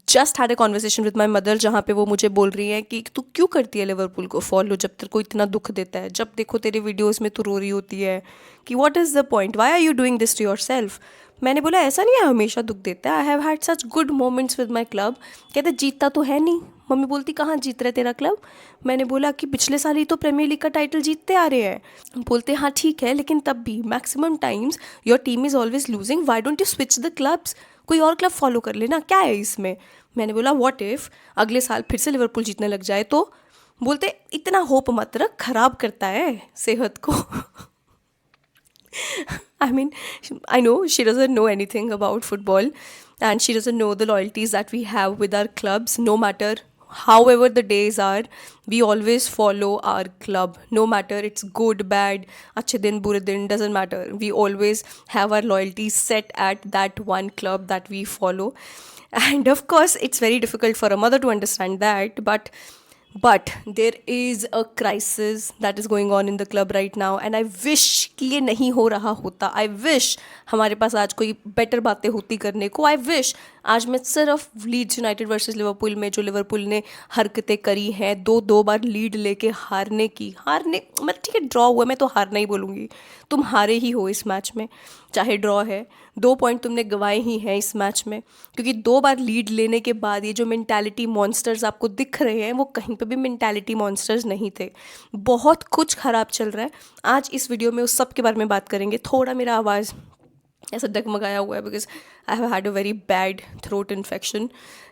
Just had a conversation with my mother जहाँ पे वो मुझे बोल रही है कि तू क्यों करती है लिवरपूल को फॉलो जब तेरे को इतना दुख देता है, जब देखो तेरे वीडियोस में तू रो रही होती है कि what is the point, why are you doing this to yourself. मैंने बोला ऐसा नहीं है हमेशा दुख देता है, I have had such good moments with my club. कहते जीतता तो है नहीं। मम्मी बोलती कहाँ जीत रहे तेरा क्लब। मैंने बोला कि पिछले साल ही तो प्रीमियर लीग का टाइटल जीतते आ रहे हैं। बोलते हाँ ठीक है, लेकिन तब भी maximum times your team is always losing, why don't you switch the clubs, कोई और क्लब फॉलो कर लेना, क्या है इसमें। मैंने बोला व्हाट इफ़ अगले साल फिर से लिवरपूल जीतने लग जाए तो। बोलते इतना होप मत रख, खराब करता है सेहत को। I mean, I know she doesn't know anything about football and she doesn't know the loyalties that we have with our clubs. No matter however the days are, we always follow our club. No matter it's good, bad, अच्छे दिन बुरे दिन, doesn't matter. We always have our loyalties set at that one club that we follow. And of course, it's very difficult for a mother to understand that, but there is a crisis that is going on in the club right now and I wish कि ये नहीं हो रहा होता. I wish हमारे पास आज कोई better बातें होती करने को. I wish आज मैं सिर्फ लीड्स यूनाइटेड वर्सेस लिवरपूल में जो लिवरपूल ने हरकतें करी हैं, दो बार लीड लेके हारने मतलब ठीक है ड्रॉ हुआ, मैं तो हारना ही बोलूँगी. तुम हारे ही हो इस मैच में, चाहे ड्रॉ है, 2 पॉइंट तुमने गंवाए ही हैं इस मैच में. क्योंकि 2 बार लीड लेने के बाद ये जो मेंटालिटी मॉन्स्टर्स आपको दिख रहे हैं वो कहीं पे भी मेंटालिटी मॉन्स्टर्स नहीं थे. बहुत कुछ ख़राब चल रहा है. आज इस वीडियो में उस सब के बारे में बात करेंगे. थोड़ा मेरा आवाज़ ऐसा डगमगाया हुआ है because I have had a very bad throat infection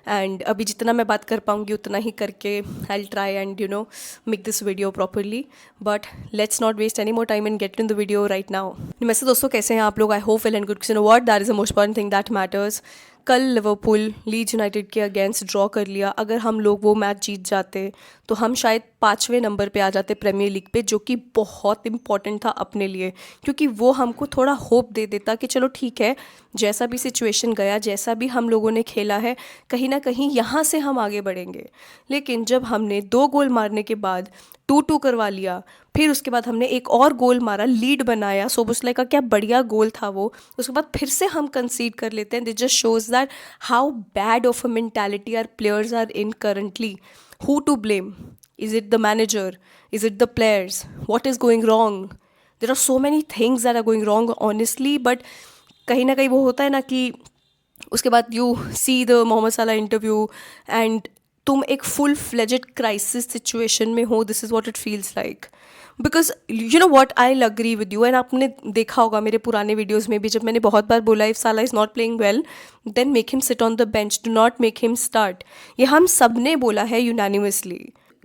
and अभी जितना मैं बात कर पाऊँगी उतना ही करके I will try and make this video properly. But let's not waste any more time and get in the video right now. वैसे दोस्तों कैसे हैं आप लोग? I hope well and good. You know what, that is the most important thing that matters. कल Liverpool Leeds United के against draw कर लिया. अगर हम लोग वो मैच जीत जाते तो हम शायद 5वें नंबर पे आ जाते प्रीमियर लीग पे, जो कि बहुत इंपॉर्टेंट था अपने लिए, क्योंकि वो हमको थोड़ा होप दे देता कि चलो ठीक है, जैसा भी सिचुएशन गया, जैसा भी हम लोगों ने खेला है, कहीं ना कहीं यहाँ से हम आगे बढ़ेंगे. लेकिन जब हमने 2 गोल मारने के बाद 2-2 करवा लिया, फिर उसके बाद हमने एक और गोल मारा, लीड बनाया, सोबोस्लाई का क्या बढ़िया गोल था वो, उसके बाद फिर से हम कंसीड कर लेते हैं. This just shows that how bad of a mentality are players are in currently. Who to blame? Is it the manager? Is it the players? What is going wrong? There are so many things that are going wrong honestly, but कहीं ना कहीं वो होता है ना कि उसके बाद यू सी द मोहम्मद सलाह इंटरव्यू एंड तुम एक फुल फ्लेजेड क्राइसिस सिचुएशन में हो. This is what it feels like. Because you know what, I agree with you and आपने देखा होगा मेरे पुराने वीडियोज़ में भी जब मैंने बहुत बार बोला if Salah is not playing well then make him sit on the bench, do not make him start. ये हम सब ने बोला है यूनानिमसली,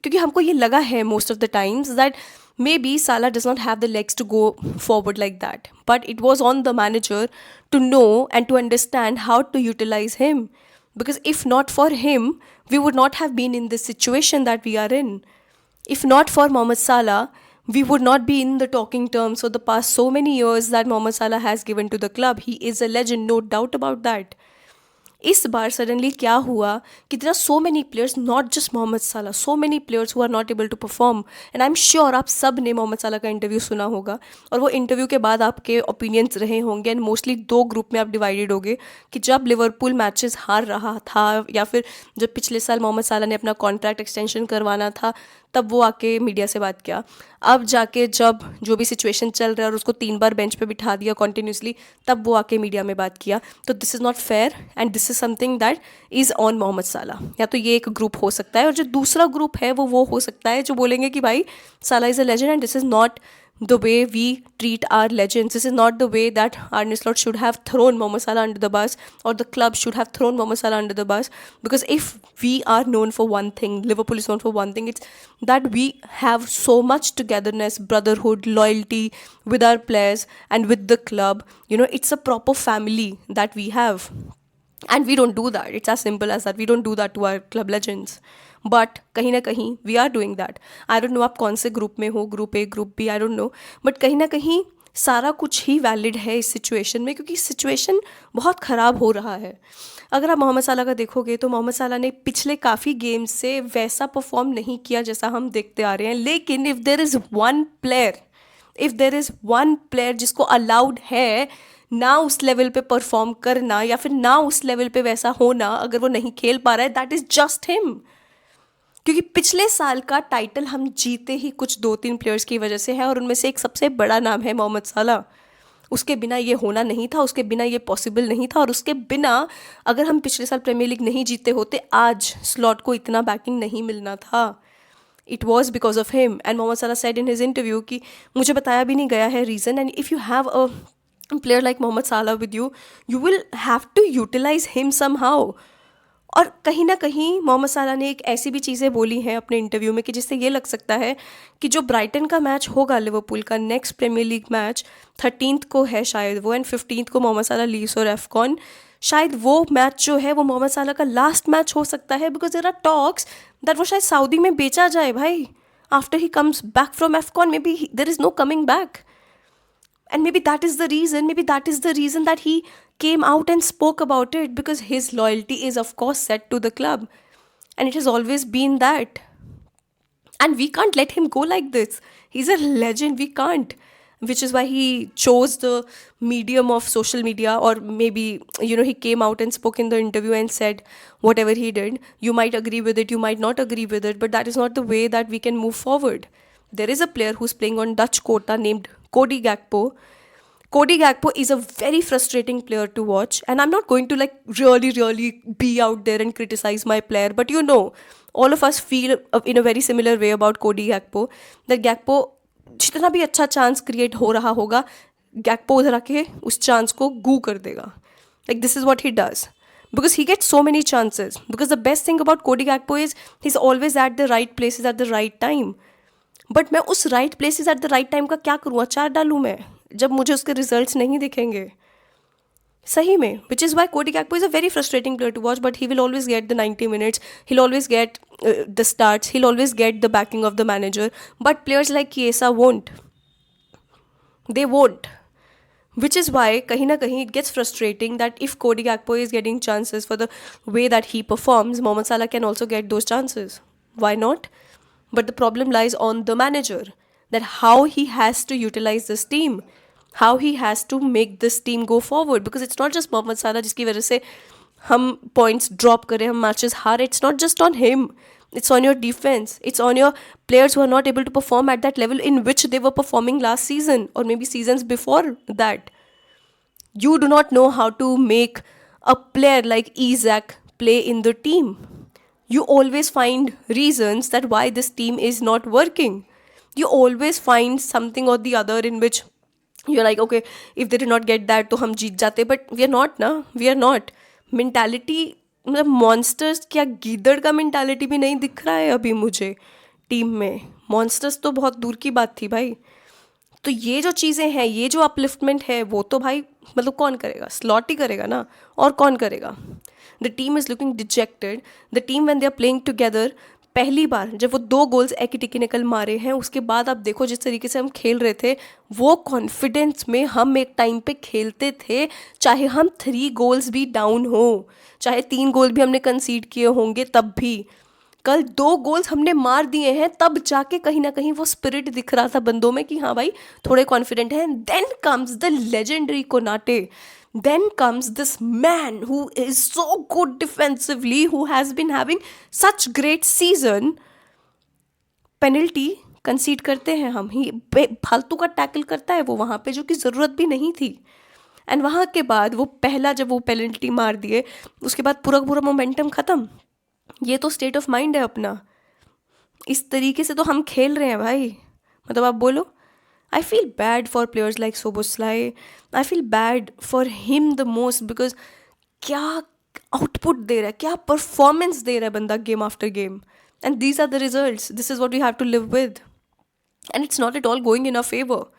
क्योंकि हमको ये लगा है most of the times that maybe Salah does not have the legs to go forward like that. But it was on the manager to know and to understand how to utilize him. Because if not for him, we would not have been in this situation that we are in. If not for Mohamed Salah, we would not be in the talking terms for the past so many years that Mohamed Salah has given to the club. He is a legend, no doubt about that. इस बार suddenly क्या हुआ कि there are so many players, not just Mohamed Salah, so many players who are not able to perform. And I am sure आप सब ने मोहम्मद साला का interview सुना होगा और वो इंटरव्यू के बाद आपके ओपिनियंस रहे होंगे एंड मोस्टली 2 ग्रुप में आप डिवाइडेड होगे कि जब लिवरपूल मैचेस हार रहा था या फिर जब पिछले साल मोहम्मद साला ने अपना कॉन्ट्रैक्ट एक्सटेंशन करवाना था तब वो आके मीडिया से बात किया. अब जाके जब जो भी सिचुएशन चल रहा है और उसको 3 बार बेंच पे बिठा दिया कॉन्टीन्यूसली, तब वो आके मीडिया में बात किया. तो this is not fair and this is something that is on Mohamed Salah. या तो ये एक ग्रुप हो सकता है और जो दूसरा ग्रुप है वो हो सकता है जो बोलेंगे कि भाई साला is a legend and this is not the way we treat our legends. This is not the way that Arne Slot should have thrown Mohamed Salah under the bus or the club should have thrown Mohamed Salah under the bus. Because if we are known for one thing, Liverpool is known for one thing, it's that we have so much togetherness, brotherhood, loyalty with our players and with the club. You know, it's a proper family that we have. And we don't do that. It's as simple as that. We don't do that to our club legends. But कहीं ना कहीं we are doing that. I don't know आप कौन से group में हो, group A, group B, I don't know, but कहीं ना कहीं सारा कुछ ही वैलिड है इस सिचुएशन में, क्योंकि सिचुएशन बहुत ख़राब हो रहा है. अगर आप मोहम्मद साला का देखोगे तो मोहम्मद साला ने पिछले काफ़ी गेम्स से वैसा परफॉर्म नहीं किया जैसा हम देखते आ रहे हैं. लेकिन if there is one player जिसको अलाउड है ना उस लेवल पे परफॉर्म करना या फिर ना उस लेवल पे वैसा होना अगर वो नहीं खेल पा रहा है, दैट इज जस्ट हिम। क्योंकि पिछले साल का टाइटल हम जीते ही कुछ दो तीन प्लेयर्स की वजह से है, और उनमें से एक सबसे बड़ा नाम है मोहम्मद साला। उसके बिना ये होना नहीं था, उसके बिना ये पॉसिबल नहीं था, और उसके बिना अगर हम पिछले साल प्रीमियर लीग नहीं जीते होते, आज स्लॉट को इतना बैकिंग नहीं मिलना था। It was because of him. And Mohamed Salah said in his interview कि मुझे बताया भी नहीं गया है reason, and if you have a player like Mohamed Salah with you, you will have to utilize him somehow. और कहीं ना कहीं मोहम्मद साला ने एक ऐसी भी चीज़ें बोली हैं अपने इंटरव्यू में कि जिससे ये लग सकता है कि जो ब्राइटन का मैच होगा लिवरपूल का next premiere league match 13th को है शायद वो, एंड 15th को मोहम्मद साला लीव्स और एफकॉन, शायद वो मैच जो है वो मोहम्मद साला का लास्ट मैच हो सकता है, because there are talks that वो शायद सऊदी में बेचा जाए भाई। After he comes back from AFCON, maybe there is no coming back. And maybe that is the reason, maybe that is the reason that he came out and spoke about it, because his loyalty is of course set to the club, and it has always been that. And we can't let him go like this. He's a legend, we can't. Which is why he chose the medium of social media, or maybe, he came out and spoke in the interview and said whatever he did. You might agree with it, you might not agree with it, but that is not the way that we can move forward. There is a player who's playing on Dutch quota named Cody Gakpo. Cody Gakpo is a very frustrating player to watch, and I'm not going to like really be out there and criticize my player, but all of us feel in a very similar way about Cody Gakpo, that Gakpo जितना भी अच्छा chance create हो रहा होगा, Gakpo उधर आके उस chance को गू कर देगा. Like this is what he does, because he gets so many chances. Because the best thing about Cody Gakpo is he's always at the right places at the right time. But मैं उस right places at the right time का क्या करूँ, अचार डालूँ मैं, जब मुझे उसके रिजल्ट्स नहीं दिखेंगे सही में. विच is why Cody Gakpo is a very frustrating player to watch, but he will always get the 90 minutes, he'll always get the starts, he'll always get the backing of the manager. But players like Chiesa won't. They won't. Which is why kahin na kahin it gets frustrating that if Cody Gakpo is getting chances for the way that he performs, Mohamed Salah can also get those chances. Why not? But the problem lies on the manager, that how he has to utilize this team, how he has to make this team go forward. Because it's not just Mohamed Salah जिसकी वजह से हम points drop करें, हम matches हारे. It's not just on him. It's on your defense. It's on your players who are not able to perform at that level in which they were performing last season or maybe seasons before that. You do not know how to make a player like Isaac play in the team. You always find reasons that why this team is not working. You always find something or the other in which you're like, okay, if they did not get that, तो हम जीत जाते. But we are not ना, we are not. Mentality, मतलब monsters, क्या गीदड़ का mentality भी नहीं दिख रहा है अभी मुझे टीम में. मॉन्स्टर्स तो बहुत दूर की बात थी भाई. तो ये जो चीज़ें हैं, ये जो अपलिफ्टमेंट है, वो तो भाई मतलब कौन करेगा, स्लॉट ही करेगा ना, और कौन करेगा. The team is looking dejected. The team when they are playing together, पहली बार जब वो 2 गोल्स एक टिकी निकल मारे हैं, उसके बाद आप देखो जिस तरीके से हम खेल रहे थे, वो कॉन्फिडेंस में हम एक टाइम पे खेलते थे, चाहे हम 3 गोल्स भी डाउन हो, चाहे 3 गोल भी हमने कंसीड किए होंगे, तब भी. कल 2 गोल्स हमने मार दिए हैं, तब जाके कहीं ना कहीं वो स्पिरिट दिख रहा था बंदों में कि हाँ भाई थोड़े कॉन्फिडेंट हैं. Then comes the legendary Konate. Then comes this man who is so good defensively, who has been having such great season. Penalty कंसीड करते हैं हम ही, फालतू का टैकल करता है वो वहाँ पे, जो कि ज़रूरत भी नहीं थी. एंड वहाँ के बाद वो पहला जब वो पेनल्टी मार दिए, उसके बाद पूरा पूरा मोमेंटम ख़त्म. ये तो स्टेट ऑफ माइंड है अपना. इस तरीके से तो हम खेल रहे हैं भाई. मतलब आप बोलो, I feel bad for players like Soboslai. I feel bad for him the most, because क्या आउटपुट दे रहा है, क्या परफॉर्मेंस दे रहा है बंदा game after game. And these are the results. This is what we have to live with, and it's not at all going in a favour.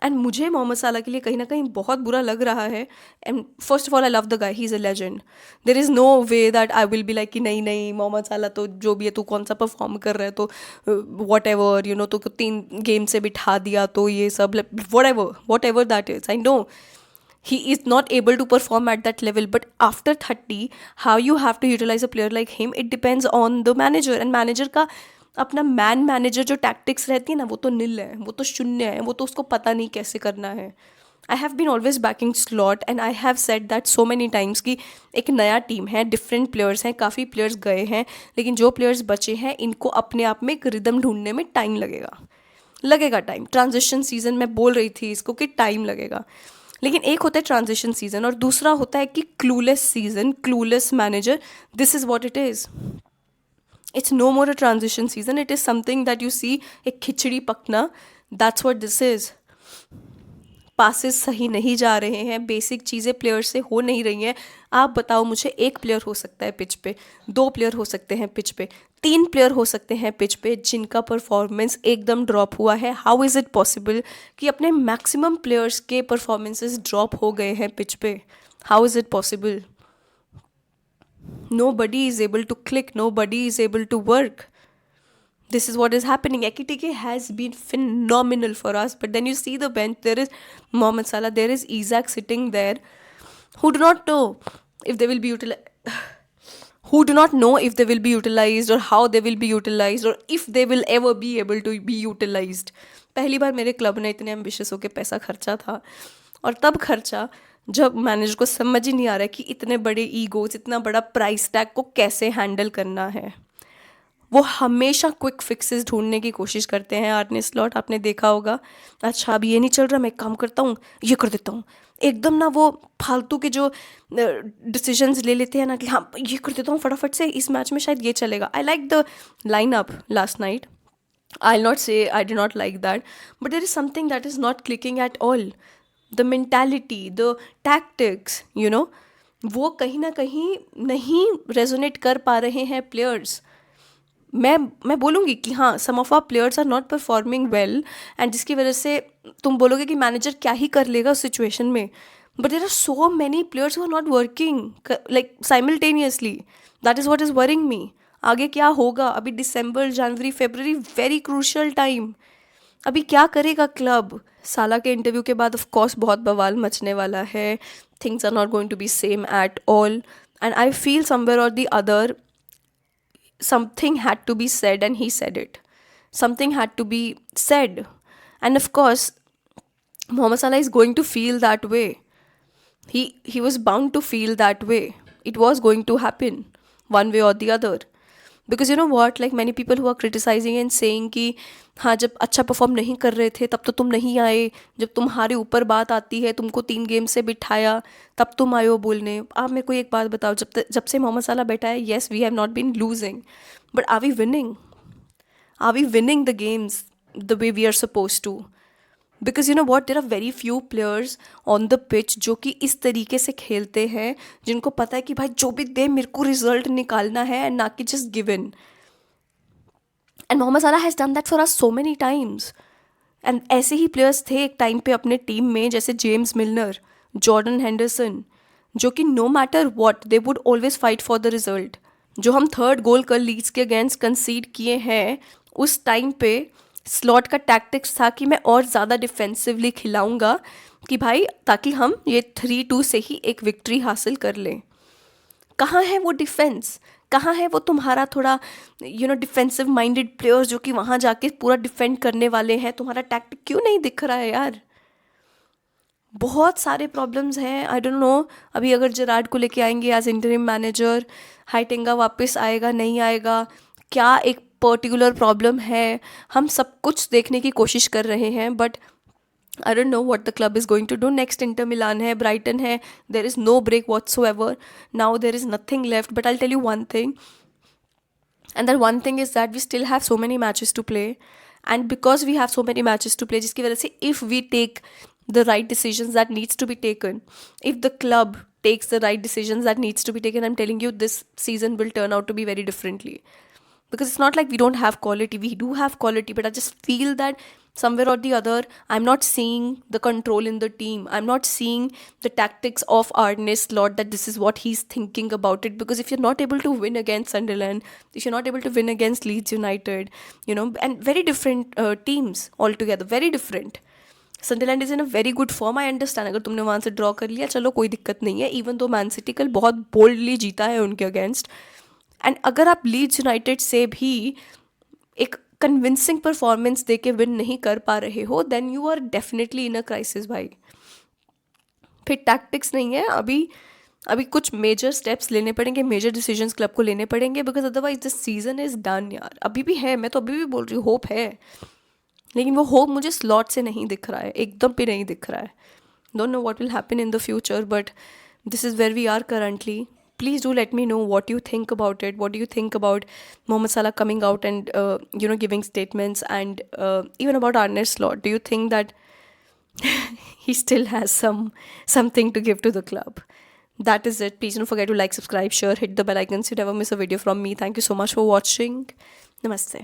एंड मुझे मोहम्मद साला के लिए कहीं ना कहीं बहुत बुरा लग रहा है. And first of all I love the guy, he is a legend. There is no way that I will be like कि नहीं नहीं मोहम्मद साला तो जो भी है, तू कौन सा परफॉर्म कर रहा है, तो वॉट एवर तो 3 गेम से बिठा दिया, तो ये सब what ever that is. I know he is not able to perform at that level, but after 30, how you have to utilize a player like him, it depends on the manager. And manager का अपना manager जो tactics रहती है ना, वो तो निल है, वो तो शून्य है, वो तो उसको पता नहीं कैसे करना है. I have been always backing Slot and I have said that so many times कि एक नया टीम है, डिफरेंट प्लेयर्स हैं, काफ़ी प्लेयर्स गए हैं, लेकिन जो प्लेयर्स बचे हैं इनको अपने आप में एक रिदम ढूंढने में टाइम लगेगा टाइम। ट्रांजिशन सीजन मैं बोल रही थी इसको कि टाइम लगेगा, लेकिन एक होता है ट्रांजिशन सीजन और दूसरा होता है कि clueless season, clueless manager. This is what it is. It's no more a transition season, it is something that you see, एक खिचड़ी पकना, that's what this is. Passes सही नहीं जा रहे हैं, बेसिक चीज़ें प्लेयर से हो नहीं रही हैं। आप बताओ मुझे, एक प्लेयर हो सकता है पिच पे, दो प्लेयर हो सकते हैं पिच पे, तीन प्लेयर हो सकते हैं पिच पे जिनका परफॉर्मेंस एकदम ड्रॉप हुआ है। हाउ इज़ इट पॉसिबल कि अपने मैक्सिमम प्लेयर्स के परफॉर्मेंसेस ड्रॉप हो गए हैं पिच पे? How is it possible? Nobody is able to click, nobody is able to work. This is what is happening. Ekitike has been phenomenal for us, but then you see the bench, there is Mohamed Salah, there is Isaac sitting there, who do not know if they will be utilized, who do not know if they will be utilized or how they will be utilized or if they will ever be able to be utilized. पहली बार मेरे club ने इतने ambitious होकर पैसा खर्चा था, और तब खर्चा जब मैनेजर को समझ ही नहीं आ रहा है कि इतने बड़े ईगोज, इतना बड़ा प्राइस टैग को कैसे हैंडल करना है। वो हमेशा क्विक फिक्सेस ढूंढने की कोशिश करते हैं। आर्ने स्लॉट, आपने देखा होगा, अच्छा अभी ये नहीं चल रहा, मैं एक काम करता हूँ, ये कर देता हूँ। एकदम ना वो फालतू के जो डिसीजंस ले लेते हैं ना कि हाँ ये कर देता हूँ फटाफट से, इस मैच में शायद ये चलेगा। I like the line up last night, I'll not say I did not like that, but there is something that is not clicking at all. The mentality, the tactics, वो कहीं ना कहीं नहीं रेजोनेट कर पा रहे हैं प्लेयर्स। मैं बोलूँगी कि हाँ, some of our players are not performing well, and जिसकी वजह से तुम बोलोगे कि मैनेजर क्या ही कर लेगा उस सिचुएशन में, but there are so many players who are not working like simultaneously. That is what is worrying me. आगे क्या होगा? अभी दिसंबर, जनवरी, फरवरी, वेरी क्रूशल टाइम। अभी क्या करेगा क्लब? साला के इंटरव्यू के बाद ऑफ कोर्स बहुत बवाल मचने वाला है। Things are not going to be same at all, and I feel somewhere or the other something had to be said, and he said it. Something had to be said, and of course Mohamed Salah is going to feel that way. He was bound to feel that way. It was going to happen one way or the other, because you know what, like many people who are criticizing and saying कि हाँ, जब अच्छा perform नहीं कर रहे थे तब तो तुम नहीं आए, जब तुम्हारे ऊपर बात आती है, तुमको 3 गेम से बिठाया, तब तुम आए हो बोलने। आप मेरे को एक बात बताओ, जब से मोहम्मद साला बैठा है, yes we have not been losing, but are we winning? Are we winning the games the way we are suppose to? Because you know what, there are very few players on the pitch जो कि इस तरीके से खेलते हैं, जिनको पता है कि भाई जो भी दे मेरे को रिजल्ट निकालना है, एंड ना कि just give in. And Mohamed Salah has done that for us so many times. And ऐसे ही प्लेयर्स थे एक टाइम पे अपने टीम में, जैसे जेम्स मिलनर, जॉर्डन हेंडरसन, जो कि no matter what they would always fight for the result. जो हम 3rd गोल कल लीड्स के अगेंस्ट कंसीड किए हैं, उस टाइम पे स्लॉट का टैक्टिक्स था कि मैं और ज़्यादा डिफेंसिवली खिलाऊंगा कि भाई ताकि हम ये 3-2 से ही एक विक्ट्री हासिल कर लें। कहाँ है वो डिफेंस? कहाँ है वो तुम्हारा थोड़ा डिफेंसिव माइंडेड प्लेयर्स जो कि वहाँ जाके पूरा डिफेंड करने वाले हैं? तुम्हारा टैक्टिक क्यों नहीं दिख रहा है यार? बहुत सारे प्रॉब्लम्स हैं। आई डोंट नो, अभी अगर जेरार्ड को लेके आएंगे एज इंटरिम मैनेजर, हाइटेंगा वापस आएगा नहीं आएगा, क्या एक पर्टिकुलर प्रॉब्लम है, हम सब कुछ देखने की कोशिश कर रहे हैं, but I don't know what the club is going to do next. Inter Milan है, ब्राइटन है, there is no break whatsoever, now there is nothing left. But I tell you one thing, and that one thing is that we still have so many matches to play, and because we have so many matches to play, जिसकी वजह से if we take the right decisions that needs to be taken, if the club takes the right decisions that needs to be taken, I'm telling you this season will turn out to be very differently. Because it's not like we don't have quality, we do have quality, but I just feel that somewhere or the other I'm not seeing the control in the team, I'm not seeing the tactics of Arne Slot, that this is what he's thinking about it. Because if you're not able to win against Sunderland, if you're not able to win against Leeds United, and very different teams altogether, very different. Sunderland is in a very good form, I understand, अगर तुमने वहाँ से draw कर लिया चलो कोई दिक्कत नहीं है, इवन तो मैन सिटी कल बहुत बोल्डली जीता है उनके अगेंस्ट। एंड अगर आप लीड्स यूनाइटेड से भी एक कन्विंसिंग परफॉर्मेंस दे के विन नहीं कर पा रहे हो, then you are definitely in a crisis भाई। फिर टैक्टिक्स नहीं है, अभी अभी कुछ मेजर स्टेप्स लेने पड़ेंगे, मेजर डिसीजंस क्लब को लेने पड़ेंगे, because otherwise this season is done यार। अभी भी है, मैं तो अभी भी बोल रही हूँ होप है, लेकिन वो होप मुझे स्लॉट से नहीं दिख रहा है, एकदम भी नहीं दिख रहा है। Don't know what will happen in the future, but this is where we are currently. Please do let me know what you think about it. What do you think about Mohamed Salah coming out and giving statements, and even about Arne Slot? Do you think that he still has something to give to the club? That is it. Please don't forget to like, subscribe, share, hit the bell icon so you never miss a video from me. Thank you so much for watching. Namaste.